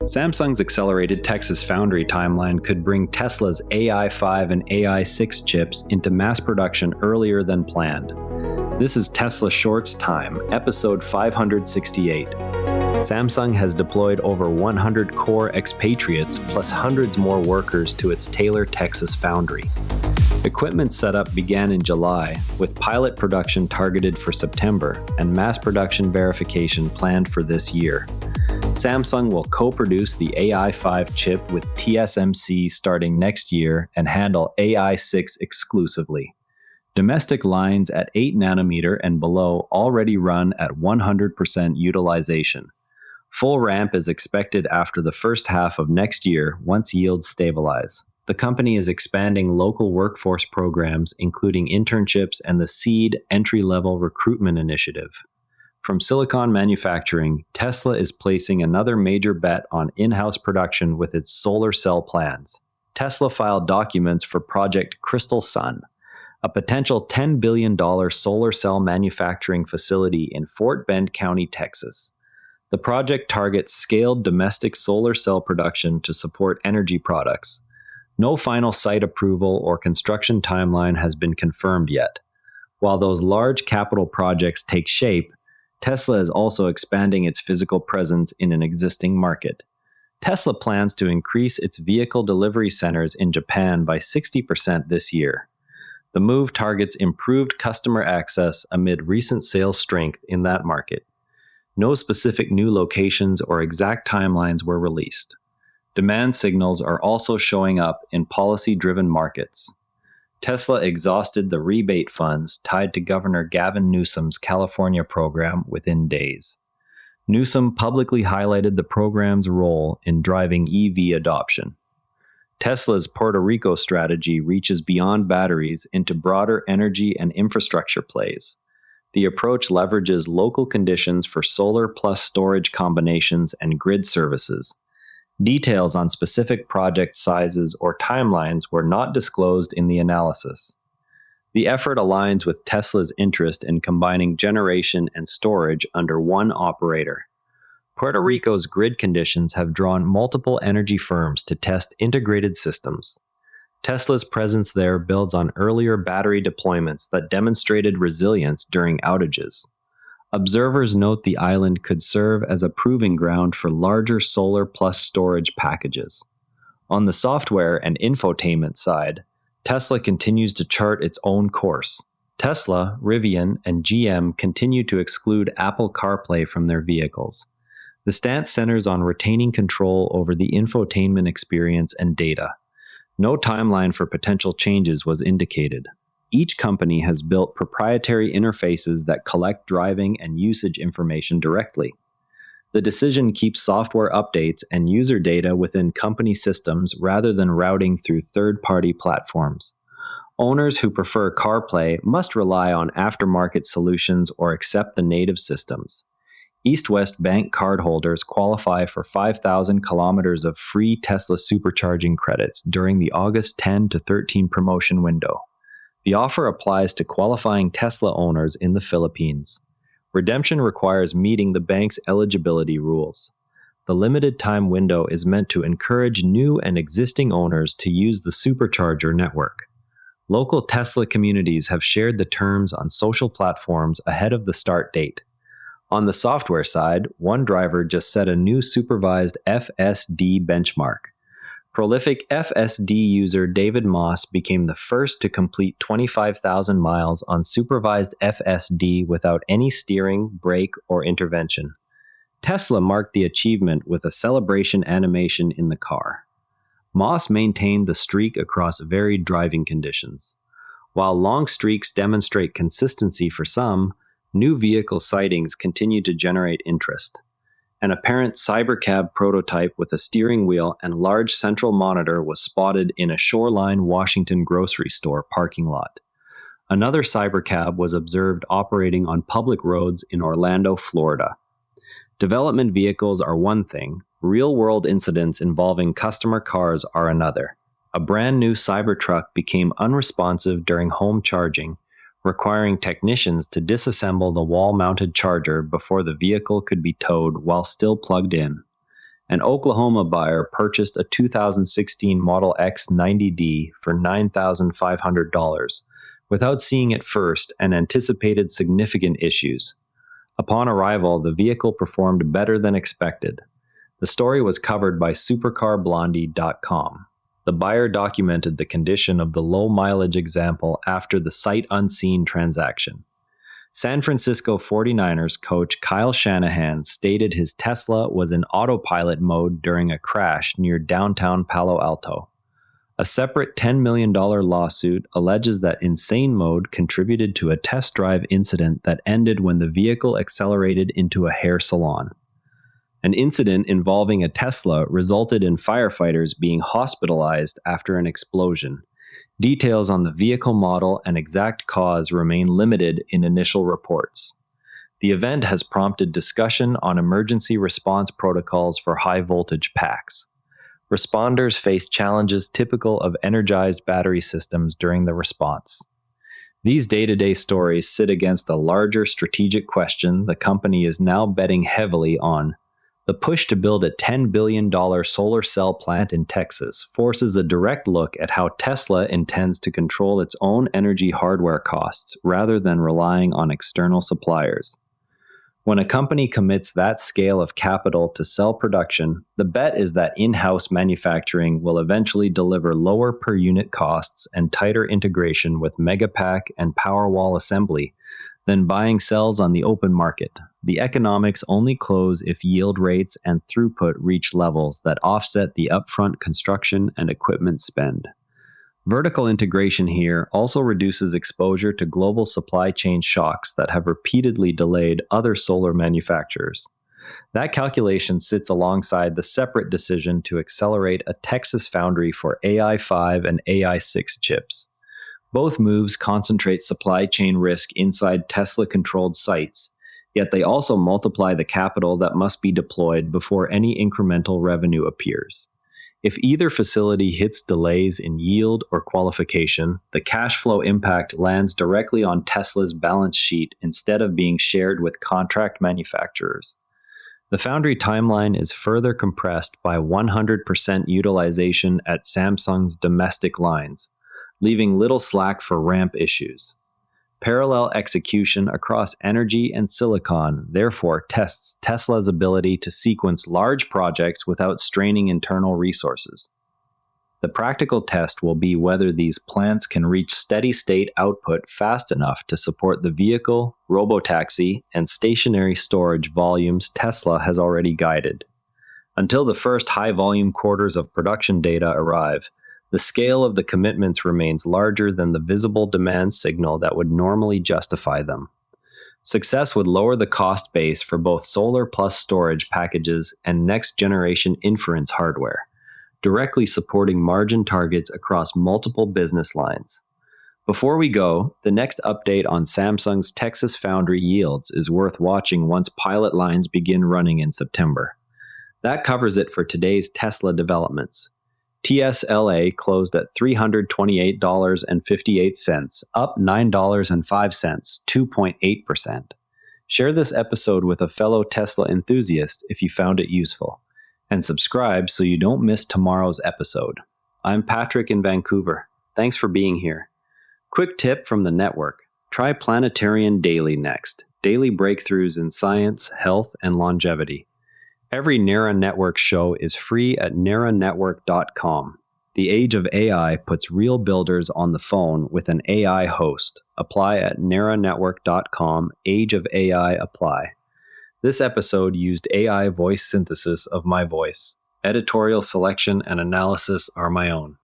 Samsung's accelerated Texas Foundry timeline could bring Tesla's AI5 and AI6 chips into mass production earlier than planned. This is Tesla Shorts Time, episode 568. Samsung has deployed over 100 core expatriates plus hundreds more workers to its Taylor, Texas foundry. Equipment setup began in July, with pilot production targeted for September and mass production verification planned for this year. Samsung will co-produce the AI5 chip with TSMC starting next year and handle AI6 exclusively. Domestic lines at 8 nanometer and below already run at 100% utilization. Full ramp is expected after the first half of next year once yields stabilize. The company is expanding local workforce programs, including internships and the SEED entry-level recruitment initiative. From silicon manufacturing, Tesla is placing another major bet on in-house production with its solar cell plans. Tesla filed documents for Project Crystal Sun, a potential $10 billion solar cell manufacturing facility in Fort Bend County, Texas. The project targets scaled domestic solar cell production to support energy products. No final site approval or construction timeline has been confirmed yet. While those large capital projects take shape, Tesla is also expanding its physical presence in an existing market. Tesla plans to increase its vehicle delivery centers in Japan by 60% this year. The move targets improved customer access amid recent sales strength in that market. No specific new locations or exact timelines were released. Demand signals are also showing up in policy-driven markets. Tesla exhausted the rebate funds tied to Governor Gavin Newsom's California program within days. Newsom publicly highlighted the program's role in driving EV adoption. Tesla's Puerto Rico strategy reaches beyond batteries into broader energy and infrastructure plays. The approach leverages local conditions for solar plus storage combinations and grid services. Details on specific project sizes or timelines were not disclosed in the analysis. The effort aligns with Tesla's interest in combining generation and storage under one operator. Puerto Rico's grid conditions have drawn multiple energy firms to test integrated systems. Tesla's presence there builds on earlier battery deployments that demonstrated resilience during outages. Observers note the island could serve as a proving ground for larger solar plus storage packages. On the software and infotainment side, Tesla continues to chart its own course. Tesla, Rivian, and GM continue to exclude Apple CarPlay from their vehicles. The stance centers on retaining control over the infotainment experience and data. No timeline for potential changes was indicated. Each company has built proprietary interfaces that collect driving and usage information directly. The decision keeps software updates and user data within company systems rather than routing through third-party platforms. Owners who prefer CarPlay must rely on aftermarket solutions or accept the native systems. East-West Bank cardholders qualify for 5,000 kilometers of free Tesla supercharging credits during the August 10 to 13 promotion window. The offer applies to qualifying Tesla owners in the Philippines. Redemption requires meeting the bank's eligibility rules. The limited time window is meant to encourage new and existing owners to use the supercharger network. Local Tesla communities have shared the terms on social platforms ahead of the start date. On the software side, one driver just set a new supervised FSD benchmark. Prolific FSD user David Moss became the first to complete 25,000 miles on supervised FSD without any steering, brake, or intervention. Tesla marked the achievement with a celebration animation in the car. Moss maintained the streak across varied driving conditions. While long streaks demonstrate consistency for some, new vehicle sightings continue to generate interest. An apparent cybercab prototype with a steering wheel and large central monitor was spotted in a Shoreline, Washington grocery store parking lot. Another cybercab was observed operating on public roads in Orlando, Florida. Development vehicles are one thing, real-world incidents involving customer cars are another. A brand new Cybertruck became unresponsive during home charging, requiring technicians to disassemble the wall-mounted charger before the vehicle could be towed while still plugged in. An Oklahoma buyer purchased a 2016 Model X 90D for $9,500 without seeing it first and anticipated significant issues. Upon arrival, the vehicle performed better than expected. The story was covered by supercarblondie.com. The buyer documented the condition of the low-mileage example after the sight-unseen transaction. San Francisco 49ers coach Kyle Shanahan stated his Tesla was in autopilot mode during a crash near downtown Palo Alto. A separate $10 million lawsuit alleges that insane mode contributed to a test drive incident that ended when the vehicle accelerated into a hair salon. An incident involving a Tesla resulted in firefighters being hospitalized after an explosion. Details on the vehicle model and exact cause remain limited in initial reports. The event has prompted discussion on emergency response protocols for high-voltage packs. Responders face challenges typical of energized battery systems during the response. These day-to-day stories sit against a larger strategic question the company is now betting heavily on. The push to build a $10 billion solar cell plant in Texas forces a direct look at how Tesla intends to control its own energy hardware costs rather than relying on external suppliers. When a company commits that scale of capital to cell production, the bet is that in-house manufacturing will eventually deliver lower per-unit costs and tighter integration with Megapack and Powerwall assembly than buying cells on the open market. The economics only close if yield rates and throughput reach levels that offset the upfront construction and equipment spend. Vertical integration here also reduces exposure to global supply chain shocks that have repeatedly delayed other solar manufacturers. That calculation sits alongside the separate decision to accelerate a Texas foundry for AI5 and AI6 chips. Both moves concentrate supply chain risk inside Tesla-controlled sites, yet they also multiply the capital that must be deployed before any incremental revenue appears. If either facility hits delays in yield or qualification, the cash flow impact lands directly on Tesla's balance sheet instead of being shared with contract manufacturers. The foundry timeline is further compressed by 100% utilization at Samsung's domestic lines, leaving little slack for ramp issues. Parallel execution across energy and silicon therefore tests Tesla's ability to sequence large projects without straining internal resources. The practical test will be whether these plants can reach steady-state output fast enough to support the vehicle, robotaxi, and stationary storage volumes Tesla has already guided. Until the first high-volume quarters of production data arrive, the scale of the commitments remains larger than the visible demand signal that would normally justify them. Success would lower the cost base for both solar plus storage packages and next-generation inference hardware, directly supporting margin targets across multiple business lines. Before we go, the next update on Samsung's Texas foundry yields is worth watching once pilot lines begin running in September. That covers it for today's Tesla developments. TSLA closed at $328.58, up $9.05, 2.8%. Share this episode with a fellow Tesla enthusiast if you found it useful, and subscribe so you don't miss tomorrow's episode. I'm Patrick in Vancouver. Thanks for being here. Quick tip from the network. Try Planetarian Daily next. Daily breakthroughs in science, health, and longevity. Every Nera Network show is free at neranetwork.com. The age of AI puts real builders on the phone with an AI host. Apply at neranetwork.com. Age of AI apply. This episode used AI voice synthesis of my voice. Editorial selection and analysis are my own.